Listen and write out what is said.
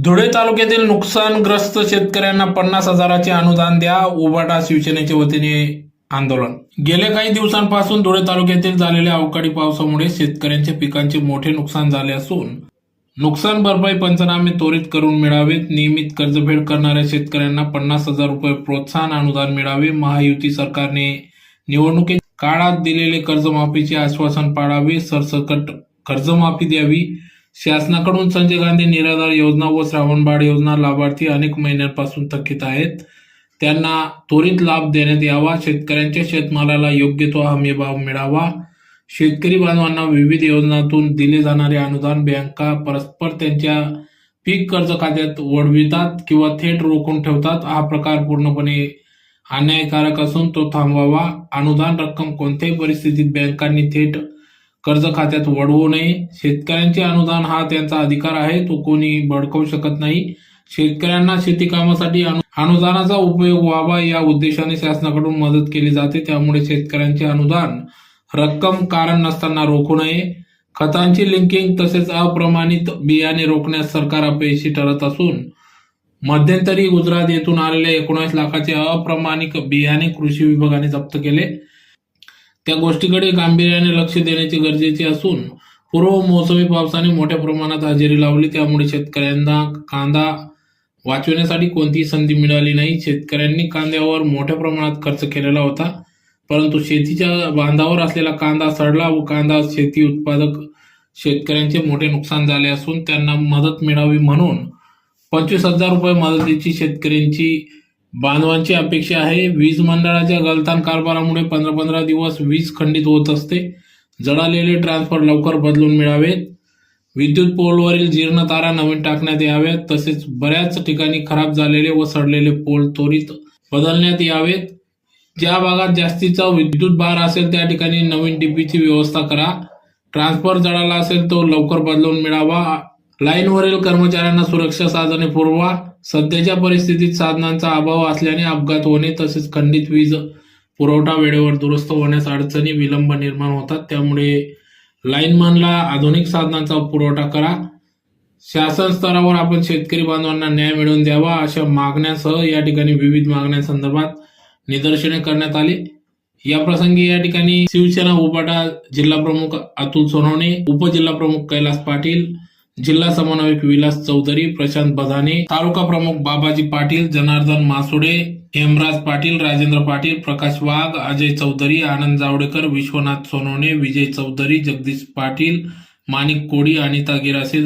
धुळे तालुक्यातील नुकसानग्रस्त शेतकऱ्यांना 50,000चे अनुदान द्या. उबाटा शिवसेनेच्या वतीने आंदोलन. गेल्या काही दिवसांपासून धुळे तालुक्यातील झालेल्या अवकाळी पावसामुळे शेतकऱ्यांच्या पिकांचे मोठे नुकसान झाले असून नुकसान भरपाई पंचनामे त्वरित करून मिळावेत. नियमित कर्जफेड करणाऱ्या शेतकऱ्यांना 50,000 रुपये प्रोत्साहन अनुदान मिळावे. महायुती सरकारने निवडणुकीत काळात दिलेले कर्जमाफीचे आश्वासन पाळावे. सरसकट कर्जमाफी द्यावी. शासनाकडून संजय गांधी निराधार योजना व श्रावणबाळ योजना लाभार्थी अनेक महिन्यांपासून थकीत आहेत, त्यांना त्वरित लाभ देण्यात यावा. शेतकऱ्यांच्या शेतमालाला योग्य तो हमीभाव मिळावा. शेतकरी बांधवांना विविध योजनांतून दिले जाणारे अनुदान बँका परस्पर त्यांच्या पीक कर्ज खात्यात वळवितात किंवा थेट रोखून ठेवतात. हा प्रकार पूर्णपणे अन्यायकारक असून तो थांबवावा. अनुदान रक्कम कोणत्याही परिस्थितीत बँकांनी थेट कर्ज खात्यात वळवू नये. शेतकऱ्यांचे अनुदान हा त्यांचा अधिकार आहे, तो कोणी बळकावू शकत नाही. शेतकऱ्यांना शेती कामासाठी अनुदानाचा उपयोग व्हावा या उद्देशाने शासनाकडून मदत केली जाते. त्यामुळे शेतकऱ्यांचे अनुदान रक्कम कारण नसताना रोखू नये. खतांची लिंकिंग तसेच अप्रमाणित बियाणे रोखण्यास सरकार अपयशी ठरत असून मध्यंतरी गुजरात येथून आलेले 19 लाखाचे अप्रमाणित बियाणे कृषी विभागाने जप्त केले. त्या गोष्टीकडे गांभीर्याने लक्ष देण्याचे गरजेचे असून पूर्व मोसमी पावसाने मोठ्या प्रमाणात हजेरी लावली, त्यामुळे शेतकऱ्यांना कांदा वाचवण्यासाठी कोणतीही संधी मिळाली नाही. शेतकऱ्यांनी कांद्यावर मोठ्या प्रमाणात खर्च केलेला होता, परंतु शेतीच्या बांधावर असलेला कांदा सडला व कांदा शेती उत्पादक शेतकऱ्यांचे मोठे नुकसान झाले असून त्यांना मदत मिळावी म्हणून 25,000 रुपये मदतीची शेतकऱ्यांची बांधवांची अपेक्षा आहे. वीज मंडळाच्या गलतान कारभारामुळे 15-15 दिवस वीज खंडित होत असते. जळालेले ट्रान्सफर लवकर बदलून मिळावेत. विद्युत पोलवरील जीर्ण तारा नवीन टाकण्यात याव्यात. तसेच बऱ्याच ठिकाणी खराब झालेले व सडलेले पोल त्वरित बदलण्यात यावेत. ज्या भागात जास्तीचा विद्युत भार असेल त्या ठिकाणी नवीन डीपीची व्यवस्था करा. ट्रान्सफर जळाला असेल तो लवकर बदलून मिळावा. लाईनवरील कर्मचाऱ्यांना सुरक्षा साधने पुरवा. सध्याच्या परिस्थितीत साधनांचा अभाव असल्याने अपघात होणे तसेच खंडित वीज पुरवठा वेळेवर दुरुस्त होण्यास अडचणी विलंब निर्माण होतात. त्यामुळे लाईनमनला आधुनिक साधनांचा पुरवठा करा. शासन स्तरावर आपण शेतकरी बांधवांना न्याय मिळवून द्यावा अशा मागण्यासह या ठिकाणी विविध मागण्यांसंदर्भात निदर्शने करण्यात आली. या प्रसंगी या ठिकाणी शिवसेना उबाटा जिल्हा प्रमुख अतुल सोनवणे, उपजिल्हा प्रमुख कैलास पाटील, जिल्हा समन्वयक विलास चौधरी, प्रशांत बधाने, तालुका प्रमुख बाबाजी पाटील, जनार्दन मासुडे, हेमराज पाटील, राजेंद्र पाटील, प्रकाश वाघ, अजय चौधरी, आनंद जावडेकर, विश्वनाथ सोनवणे, विजय चौधरी, जगदीश पाटील, माणिक कोडी, अनिता गिरासे,